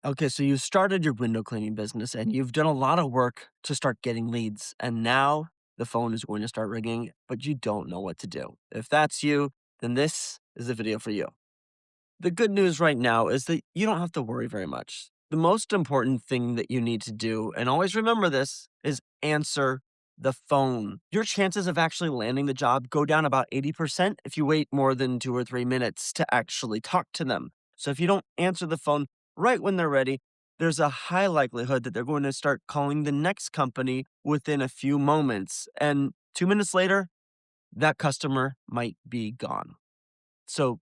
Okay, so you started your window cleaning business and you've done a lot of work to start getting leads. And now the phone is going to start ringing, but you don't know what to do. If that's you, then this is the video for you. The good news right now is that you don't have to worry very much. The most important thing that you need to do, and always remember this, is answer the phone. Your chances of actually landing the job go down about 80% if you wait more than 2 or 3 minutes to actually talk to them. So if you don't answer the phone right when they're ready, there's a high likelihood that they're going to start calling the next company within a few moments. And 2 minutes later, that customer might be gone. So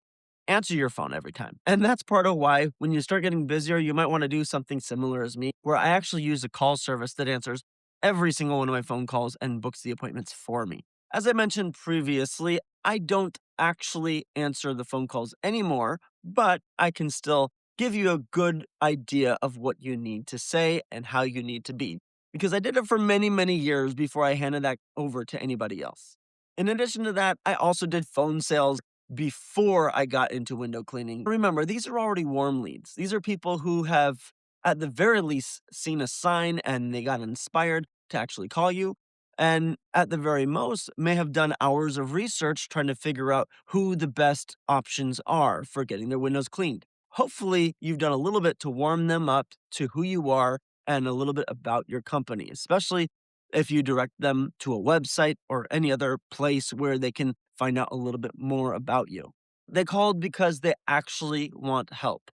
answer your phone every time. And that's part of why when you start getting busier, you might want to do something similar as me, where I actually use a call service that answers every single one of my phone calls and books the appointments for me. As I mentioned previously, I don't actually answer the phone calls anymore, but I can still give you a good idea of what you need to say and how you need to be. Because I did it for many, many years before I handed that over to anybody else. In addition to that, I also did phone sales before I got into window cleaning. Remember, these are already warm leads. These are people who have, at the very least, seen a sign and they got inspired to actually call you. And at the very most, may have done hours of research trying to figure out who the best options are for getting their windows cleaned. Hopefully, you've done a little bit to warm them up to who you are and a little bit about your company, especially if you direct them to a website or any other place where they can find out a little bit more about you. They called because they actually want help.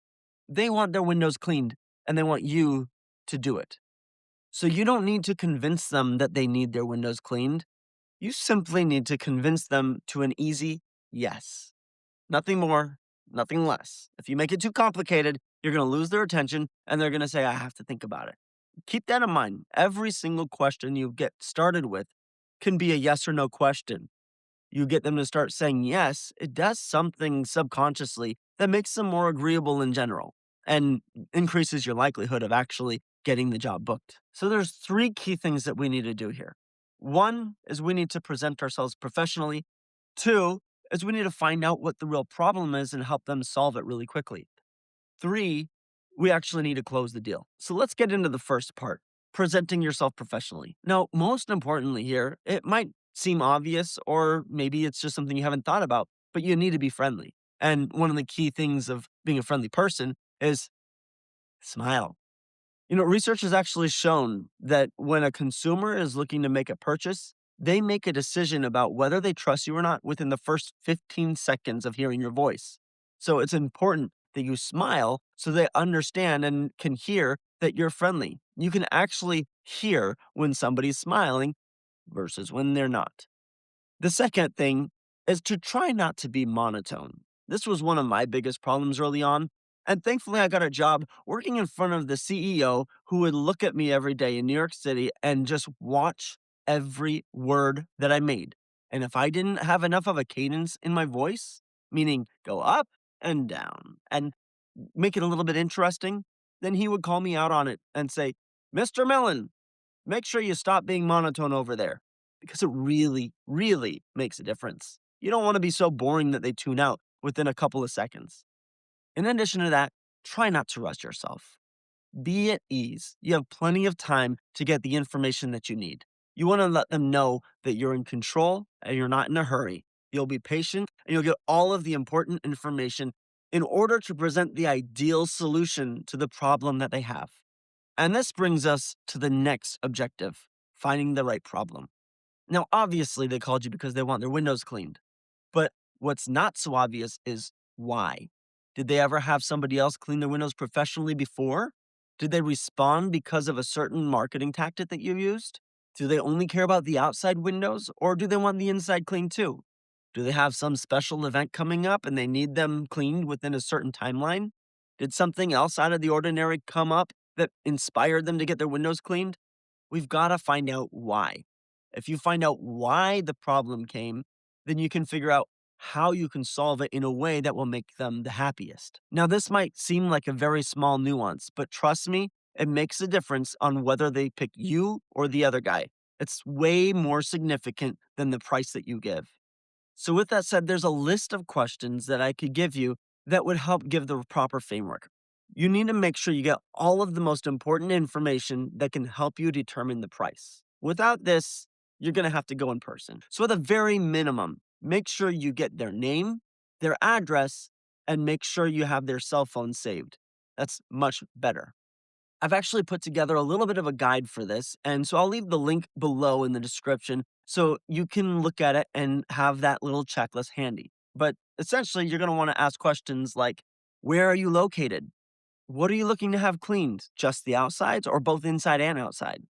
They want their windows cleaned and they want you to do it. So you don't need to convince them that they need their windows cleaned. You simply need to convince them to an easy yes. Nothing more, nothing less. If you make it too complicated, you're going to lose their attention and they're going to say, I have to think about it. Keep that in mind. Every single question you get started with can be a yes or no question. You get them to start saying yes, it does something subconsciously that makes them more agreeable in general and increases your likelihood of actually getting the job booked. So there's three key things that we need to do here. One is we need to present ourselves professionally. Two is we need to find out what the real problem is and help them solve it really quickly. Three, we actually need to close the deal. So let's get into the first part, presenting yourself professionally. Now, most importantly here, it might seem obvious or maybe it's just something you haven't thought about, but you need to be friendly. And one of the key things of being a friendly person is smile. Research has actually shown that when a consumer is looking to make a purchase, they make a decision about whether they trust you or not within the first 15 seconds of hearing your voice. So it's important that you smile so they understand and can hear that you're friendly. You can actually hear when somebody's smiling versus when they're not. The second thing is to try not to be monotone. This was one of my biggest problems early on. And thankfully, I got a job working in front of the CEO who would look at me every day in New York City and just watch every word that I made. And if I didn't have enough of a cadence in my voice, meaning go up and down and make it a little bit interesting, then he would call me out on it and say, Mr. Mellon, make sure you stop being monotone over there because it really, really makes a difference. You don't want to be so boring that they tune out within a couple of seconds. In addition to that, try not to rush yourself. Be at ease. You have plenty of time to get the information that you need. You want to let them know that you're in control and you're not in a hurry. You'll be patient and you'll get all of the important information in order to present the ideal solution to the problem that they have. And this brings us to the next objective, finding the right problem. Now, obviously, they called you because they want their windows cleaned. But what's not so obvious is why. Did they ever have somebody else clean their windows professionally before? Did they respond because of a certain marketing tactic that you used? Do they only care about the outside windows or do they want the inside cleaned too? Do they have some special event coming up and they need them cleaned within a certain timeline? Did something else out of the ordinary come up that inspired them to get their windows cleaned? We've got to find out why. If you find out why the problem came, then you can figure out how you can solve it in a way that will make them the happiest. Now, this might seem like a very small nuance, but trust me, it makes a difference on whether they pick you or the other guy. It's way more significant than the price that you give. So, with that said, there's a list of questions that I could give you that would help give the proper framework. You need to make sure you get all of the most important information that can help you determine the price. Without this, you're going to have to go in person. So, at the very minimum, make sure you get their name, their address, and make sure you have their cell phone saved. That's much better. I've actually put together a little bit of a guide for this, and so I'll leave the link below in the description so you can look at it and have that little checklist handy. But essentially, you're going to want to ask questions like, where are you located? What are you looking to have cleaned? Just the outsides or both inside and outside?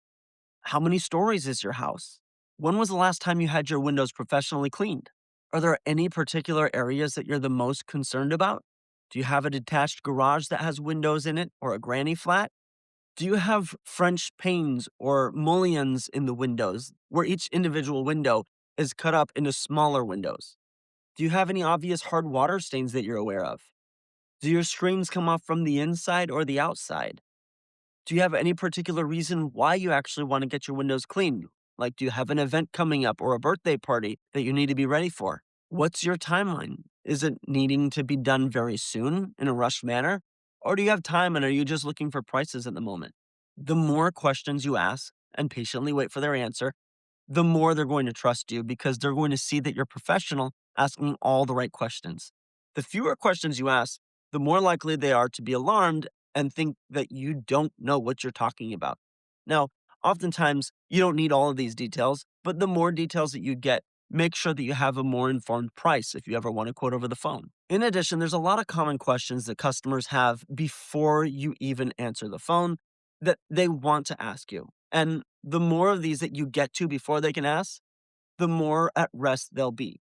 How many stories is your house? When was the last time you had your windows professionally cleaned? Are there any particular areas that you're the most concerned about? Do you have a detached garage that has windows in it or a granny flat? Do you have French panes or mullions in the windows where each individual window is cut up into smaller windows? Do you have any obvious hard water stains that you're aware of? Do your screens come off from the inside or the outside? Do you have any particular reason why you actually want to get your windows cleaned? Like, do you have an event coming up or a birthday party that you need to be ready for? What's your timeline? Is it needing to be done very soon in a rushed manner? Or do you have time and are you just looking for prices at the moment? The more questions you ask and patiently wait for their answer, the more they're going to trust you because they're going to see that you're professional asking all the right questions. The fewer questions you ask, the more likely they are to be alarmed and think that you don't know what you're talking about. Now, oftentimes you don't need all of these details, but the more details that you get, make sure that you have a more informed price if you ever want to quote over the phone. In addition, there's a lot of common questions that customers have before you even answer the phone that they want to ask you. And the more of these that you get to before they can ask, the more at rest they'll be.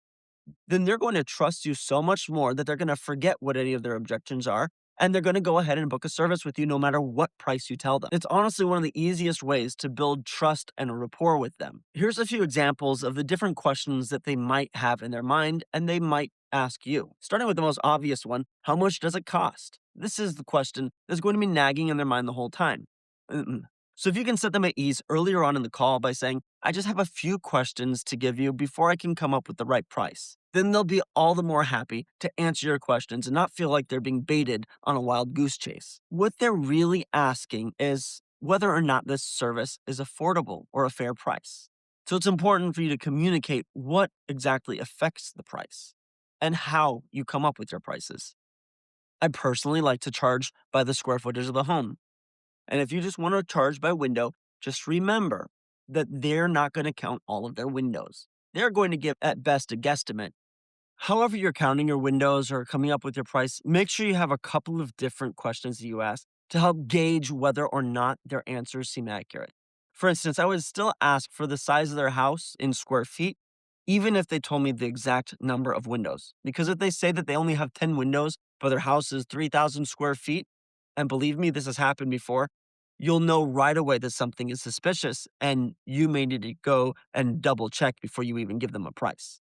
Then they're going to trust you so much more that they're going to forget what any of their objections are. And they're going to go ahead and book a service with you no matter what price you tell them. It's honestly one of the easiest ways to build trust and a rapport with them. Here's a few examples of the different questions that they might have in their mind and they might ask you. Starting with the most obvious one, how much does it cost? This is the question that's going to be nagging in their mind the whole time. So if you can set them at ease earlier on in the call by saying, I just have a few questions to give you before I can come up with the right price, then they'll be all the more happy to answer your questions and not feel like they're being baited on a wild goose chase. What they're really asking is whether or not this service is affordable or a fair price. So it's important for you to communicate what exactly affects the price and how you come up with your prices. I personally like to charge by the square footage of the home. And if you just want to charge by window, just remember that they're not going to count all of their windows. They're going to give at best a guesstimate. However, you're counting your windows or coming up with your price, make sure you have a couple of different questions that you ask to help gauge whether or not their answers seem accurate. For instance, I would still ask for the size of their house in square feet, even if they told me the exact number of windows. Because if they say that they only have 10 windows, but their house is 3,000 square feet, and believe me, this has happened before, you'll know right away that something is suspicious and you may need to go and double check before you even give them a price.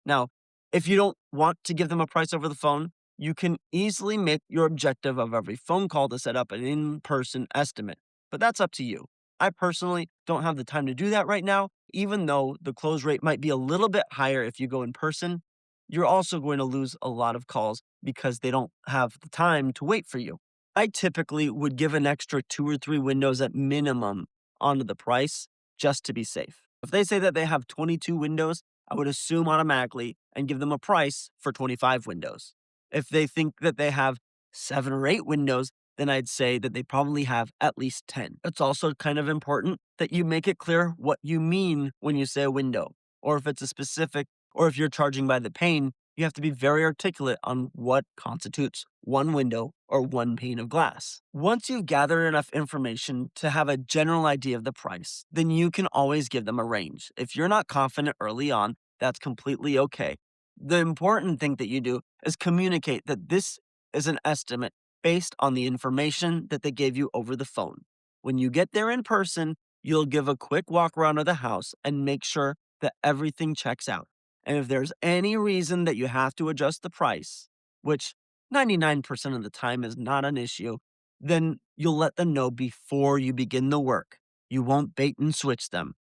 Now, if you don't want to give them a price over the phone, you can easily make your objective of every phone call to set up an in person estimate, but that's up to you. I personally don't have the time to do that right now, even though the close rate might be a little bit higher if you go in person. You're also going to lose a lot of calls because they don't have the time to wait for you. I typically would give an extra 2 or 3 windows at minimum onto the price just to be safe. If they say that they have 22 windows, I would assume automatically and give them a price for 25 windows. If they think that they have 7 or 8 windows, then I'd say that they probably have at least 10. It's also kind of important that you make it clear what you mean when you say a window, or if it's a specific, or if you're charging by the pane, you have to be very articulate on what constitutes one window or one pane of glass. Once you've gathered enough information to have a general idea of the price, then you can always give them a range. If you're not confident early on, that's completely okay. The important thing that you do is communicate that this is an estimate based on the information that they gave you over the phone. When you get there in person, you'll give a quick walk around of the house and make sure that everything checks out. And if there's any reason that you have to adjust the price, which 99% of the time is not an issue, then you'll let them know before you begin the work. You won't bait and switch them.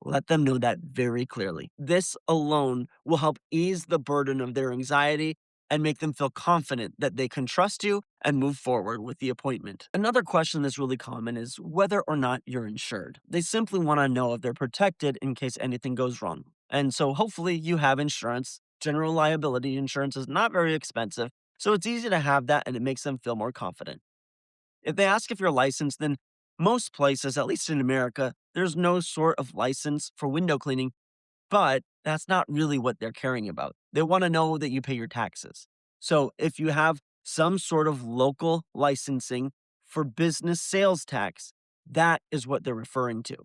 Let them know that very clearly. This alone will help ease the burden of their anxiety and make them feel confident that they can trust you and move forward with the appointment. Another question that's really common is whether or not you're insured. They simply want to know if they're protected in case anything goes wrong. And so hopefully you have insurance. General liability insurance is not very expensive, so it's easy to have that and it makes them feel more confident. If they ask if you're licensed, then most places, at least in America, there's no sort of license for window cleaning, but that's not really what they're caring about. They want to know that you pay your taxes. So if you have some sort of local licensing for business sales tax, that is what they're referring to.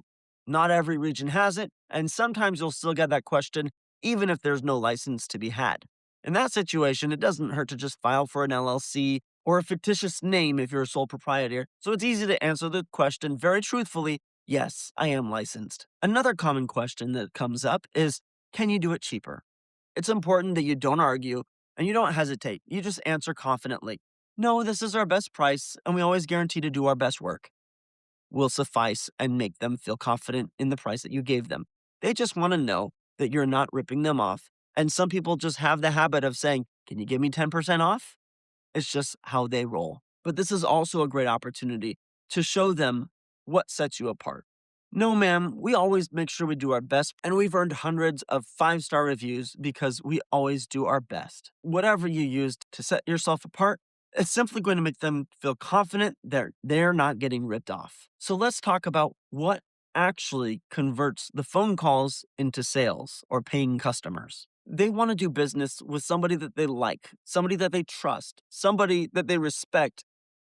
Not every region has it, and sometimes you'll still get that question even if there's no license to be had. In that situation, it doesn't hurt to just file for an LLC or a fictitious name if you're a sole proprietor. So it's easy to answer the question very truthfully. Yes, I am licensed. Another common question that comes up is, can you do it cheaper? It's important that you don't argue and you don't hesitate. You just answer confidently. No, this is our best price, and we always guarantee to do our best work. Will suffice and make them feel confident in the price that you gave them. They just want to know that you're not ripping them off. And some people just have the habit of saying, can you give me 10% off? It's just how they roll. But this is also a great opportunity to show them what sets you apart. No, ma'am, we always make sure we do our best, and we've earned hundreds of 5-star reviews because we always do our best. Whatever you used to set yourself apart, it's simply going to make them feel confident that they're not getting ripped off. So let's talk about what actually converts the phone calls into sales or paying customers. They want to do business with somebody that they like, somebody that they trust, somebody that they respect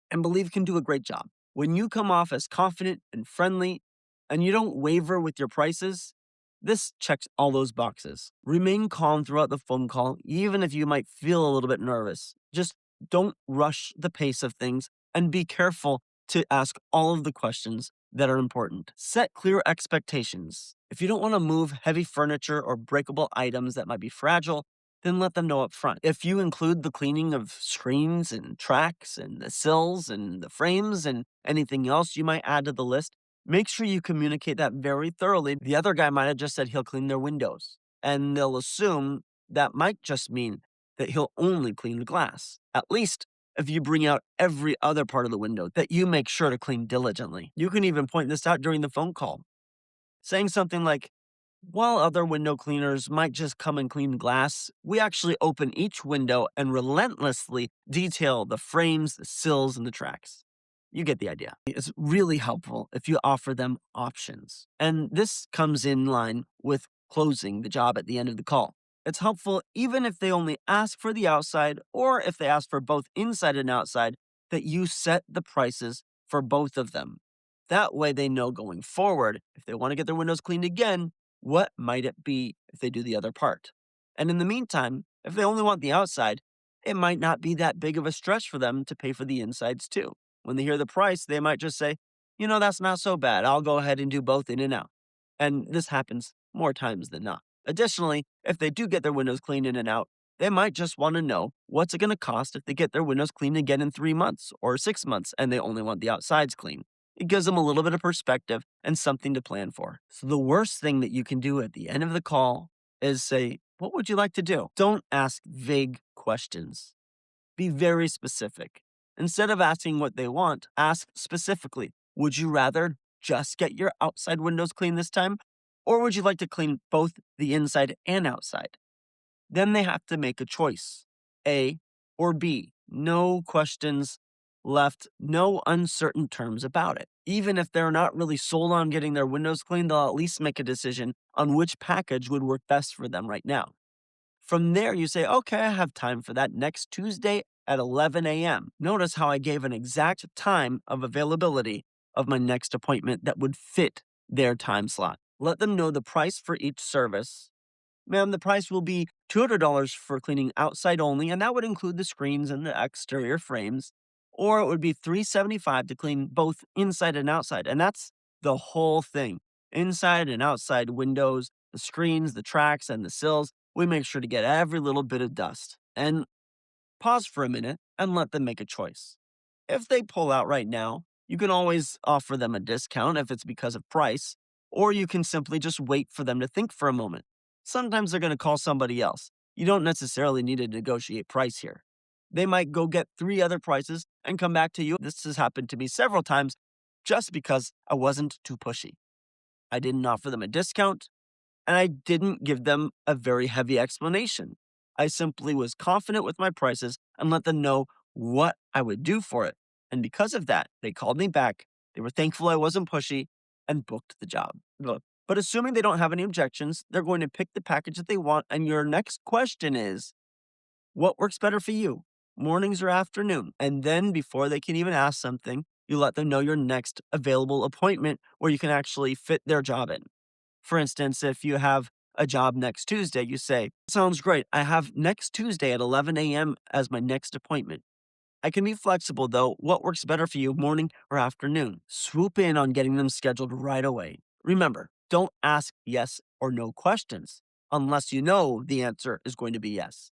and believe can do a great job. When you come off as confident and friendly and you don't waver with your prices, this checks all those boxes. Remain calm throughout the phone call, even if you might feel a little bit nervous. Just don't rush the pace of things and be careful to ask all of the questions that are important. Set clear expectations. If you don't want to move heavy furniture or breakable items that might be fragile, then let them know up front. If you include the cleaning of screens and tracks and the sills and the frames and anything else you might add to the list, make sure you communicate that very thoroughly. The other guy might have just said he'll clean their windows, and they'll assume that might just mean that he'll only clean the glass. At least if you bring out every other part of the window that you make sure to clean diligently. You can even point this out during the phone call, saying something like, while other window cleaners might just come and clean glass, we actually open each window and relentlessly detail the frames, the sills, and the tracks. You get the idea. It's really helpful if you offer them options. And this comes in line with closing the job at the end of the call. It's helpful even if they only ask for the outside or if they ask for both inside and outside, that you set the prices for both of them. That way they know going forward, if they want to get their windows cleaned again, what might it be if they do the other part? And in the meantime, if they only want the outside, it might not be that big of a stretch for them to pay for the insides too. When they hear the price, they might just say, that's not so bad. I'll go ahead and do both in and out. And this happens more times than not. Additionally, if they do get their windows cleaned in and out, they might just want to know what's it going to cost if they get their windows cleaned again in 3 months or 6 months and they only want the outsides clean. It gives them a little bit of perspective and something to plan for. So the worst thing that you can do at the end of the call is say, what would you like to do? Don't ask vague questions. Be very specific. Instead of asking what they want, ask specifically, would you rather just get your outside windows cleaned this time? Or would you like to clean both the inside and outside? Then they have to make a choice, A or B. No questions left, no uncertain terms about it. Even if they're not really sold on getting their windows cleaned, they'll at least make a decision on which package would work best for them right now. From there, you say, okay, I have time for that next Tuesday at 11 a.m. Notice how I gave an exact time of availability of my next appointment that would fit their time slot. Let them know the price for each service. Ma'am, the price will be $200 for cleaning outside only, and that would include the screens and the exterior frames. Or it would be $375 to clean both inside and outside. And that's the whole thing. Inside and outside windows, the screens, the tracks, and the sills. We make sure to get every little bit of dust. And pause for a minute and let them make a choice. If they pull out right now, you can always offer them a discount if it's because of price, or you can simply just wait for them to think for a moment. Sometimes they're going to call somebody else. You don't necessarily need to negotiate price here. They might go get 3 other prices and come back to you. This has happened to me several times just because I wasn't too pushy. I didn't offer them a discount, and I didn't give them a very heavy explanation. I simply was confident with my prices and let them know what I would do for it. And because of that, they called me back. They were thankful I wasn't pushy and booked the job. Look, but assuming they don't have any objections, they're going to pick the package that they want. And your next question is, what works better for you, mornings or afternoon? And then before they can even ask something, you let them know your next available appointment where you can actually fit their job in. For instance, if you have a job next Tuesday, you say, sounds great. I have next Tuesday at 11 a.m. as my next appointment. I can be flexible though. What works better for you, morning or afternoon? Swoop in on getting them scheduled right away. Remember, don't ask yes or no questions unless you know the answer is going to be yes.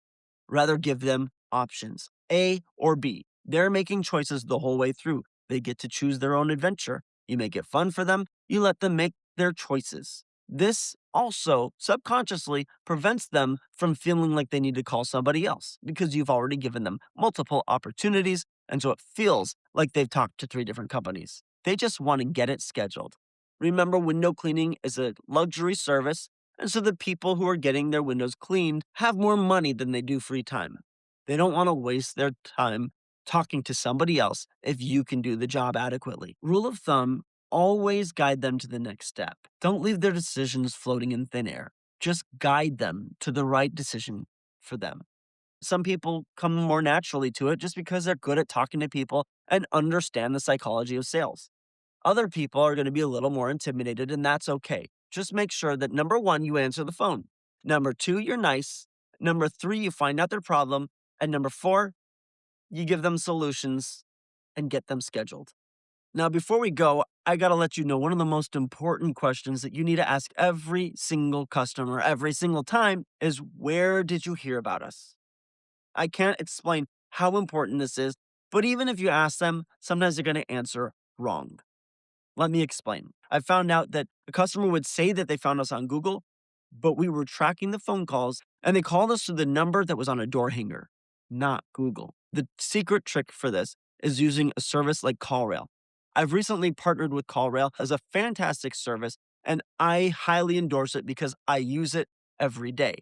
Rather, give them options, A or B. They're making choices the whole way through. They get to choose their own adventure. You make it fun for them. You let them make their choices. This also subconsciously prevents them from feeling like they need to call somebody else because you've already given them multiple opportunities. And so it feels like they've talked to 3 different companies. They just want to get it scheduled. Remember, window cleaning is a luxury service. And so the people who are getting their windows cleaned have more money than they do free time. They don't want to waste their time talking to somebody else if you can do the job adequately. Rule of thumb, always guide them to the next step. Don't leave their decisions floating in thin air. Just guide them to the right decision for them. Some people come more naturally to it just because they're good at talking to people and understand the psychology of sales. Other people are going to be a little more intimidated, and that's okay. Just make sure that number 1, you answer the phone. Number 2, you're nice. Number 3, you find out their problem. And number 4, you give them solutions and get them scheduled. Now, before we go, I got to let you know one of the most important questions that you need to ask every single customer every single time is, where did you hear about us? I can't explain how important this is, but even if you ask them, sometimes they're going to answer wrong. Let me explain. I found out that a customer would say that they found us on Google, but we were tracking the phone calls and they called us to the number that was on a door hanger, not Google. The secret trick for this is using a service like CallRail. I've recently partnered with CallRail as a fantastic service, and I highly endorse it because I use it every day.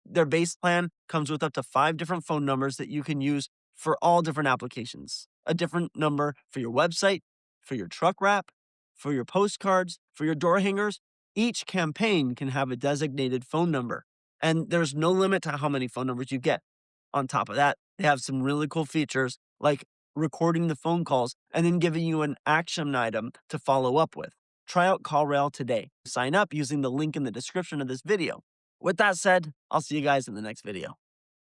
Their base plan comes with up to 5 different phone numbers that you can use for all different applications. A different number for your website, for your truck wrap, for your postcards, for your door hangers. Each campaign can have a designated phone number, and there's no limit to how many phone numbers you get. On top of that, they have some really cool features like recording the phone calls and then giving you an action item to follow up with. Try out CallRail today. Sign up using the link in the description of this video. With that said, I'll see you guys in the next video.